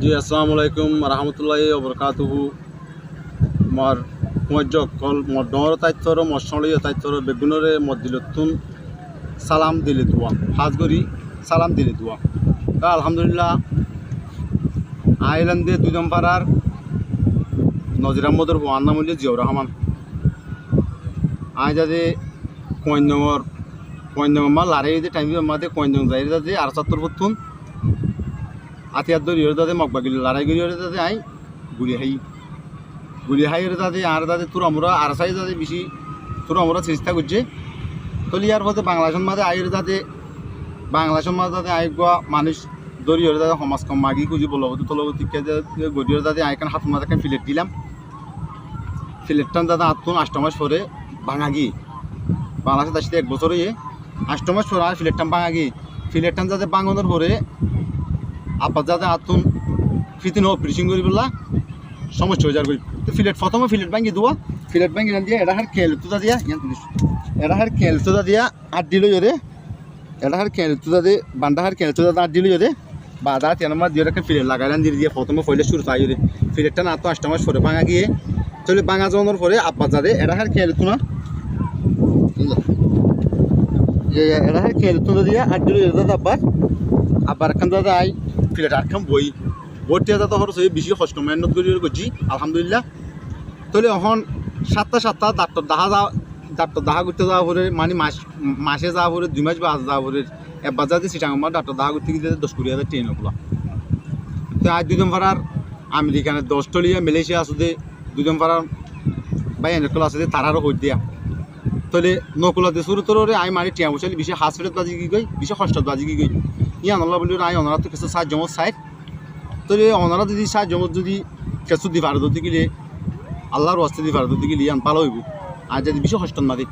জি আসসালামু আলাইকুম রহমতুল্লাহি ওবরকাতুহু মর মজ্জক কল মর ডর তাইতর মশলিয় তাইতর বেগুনরে মদিলতুন সালাম দিলে দুয়া হাজগরি সালাম দিলে দুয়া তা আলহামদুলিল্লাহ আইল্যান্ডে 2 নম্বরার নজির আহমদের ওয়ান নাম হইল জিয়াউর রহমান আই যাতে কইনমা লারে টাইম মাঝে কইনম যাই যাতে আর 70 বতুন আতিয়ার দরি দাদে মকবাগিল লড়াই গিয়ে দাদে আই গুলি হাই দাদে আর দাদে তোর আমরা আর সাই দাদে বেশি তোর আমরা চেষ্টা করছে তলি ইয়ার পথে বাংলাদেশের মাঝে আইয়ের দাদে বাংলাদেশের মাঝে দাদে আই গোয়া মানুষ দরিয়র দাদে সমাজ কম মাগি খুঁজি বলবতী তলবতী গরিয়র দাদে আইখান হাত মাঝে ফিলেট দিলাম ফিলেটটান দাদা আত্মন 8 মাস পরে ভাঙা গিয়ে বাংলাদেশে আসতে 1 বছর হয়ে 8 মাস পরে আর ফিলেটটান ভাঙা গিয়ে ফিলেটটান যাতে বাঙানোর পরে আপাত যাতে আতুন ফিতিন অপারেশন করি বললা সমস্যা হয়ে যাবে তো প্রথমে ফিলেট ভাঙি দেওয়া ফিলেট ভাঙি দিয়ে এটা হার খেল তুদা দিয়া এটা হার খেল তুদা দিয়া আট দিল জোরে এটা হার খেল তুদা দিয়ে বান্ডা হার খেল তুদা আট দিল জোরে বাদা তেন মাস দিয়ে একটা ফিলেট লাগাইলাম দিয়ে প্রথমে ফইলে শুরু তাই জোরে ফিলেটটা না তো 8 মাস পরে ভাঙা গিয়ে চলে ভাঙা যাওয়ার পরে আব্বা যাতে এটা হার খেল তু না এটা হার খেল তুদা দিয়া আট দিল জোরে আব্বার আবার এখান দাদা আই ফিলেট আটখান বইটিয়া দাদা খরচ হয়ে বেশি কষ্ট মেহনত করি করছি আলহামদুলিল্লাহ তাহলে এখন 7টা ডাক্তার দাহা করতে যাওয়া পরে মানে মাসে যাওয়া পরে 2 মাস বা যাওয়া পরে একবার যাতে সিটাঙ্গমার ডাক্তার দাহা করতে গিয়ে 10-20 ট্রেন ওগুলো তো আজ 2 নম্বরার আমেরিকানে 10 টলিয়া মালয়েশিয়া আসতে 2 নম্বরার বাই এনকল আসতে তারারও হই দিয়া তাহলে নকুলাতে শুরু তোরে আই মানে টিয়া বসালি বেশি হাসপাতাল বাজি কি গই বেশি কষ্ট বাজি কি গই ইয়া নল্লা বলি আই অনারা তো কিছু সাহায্য সাইড তাহলে অনারা যদি সাহায্য যদি কিছু দি ভারত দিকে গেলে আল্লাহর ওয়াস্তে দি ভারত দিকে গেলে ভালো হইব আর যদি বেশি কষ্ট না দি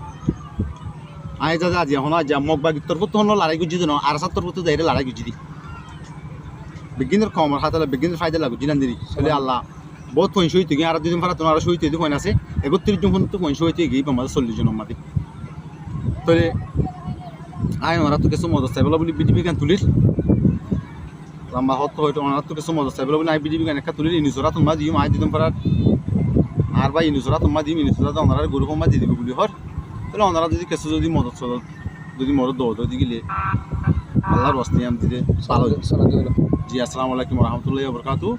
আই যাতে আজি এখন আজ মগবাগি তোর তো হলো লড়াই গুজি দিন আর 70 তো যাইরে লড়াই গুজি দি বিগিনের কমর হাতালে বিগিনের ফায়দা লাগু জিনান দিরি তাহলে আল্লাহ বহুত পয়সা হইতে গিয়ে আর 2 দিন পরে তোমার সইতে দি পয়সা আছে 31 জন পর্যন্ত পয়সা হইতে গিয়ে আমাদের 40 জন আমাদের তাহলে আই ওরা তো কিছু মজা চাইবলা বলি বিডিবি গান তুলির লম্বা হত হয়তো ওনারা তো কিছু মজা চাইবলা বলি আই বিডিবি গান একটা তুলির ইনিসরা তোমার দিও আই দিতাম পারার আর ভাই ইনিসরা তোমার দিও ইনিসরা তো ওনারা গরু কমা দিয়ে দিবে বলি হর তাহলে ওনারা যদি কিছু যদি মদত যদি মরদ দৌড় গেলে আল্লাহর ওয়াস্তে আমি দিতে ভালো জি আসসালামু আলাইকুম রহমতুল্লাহি ওয়া বারাকাতুহু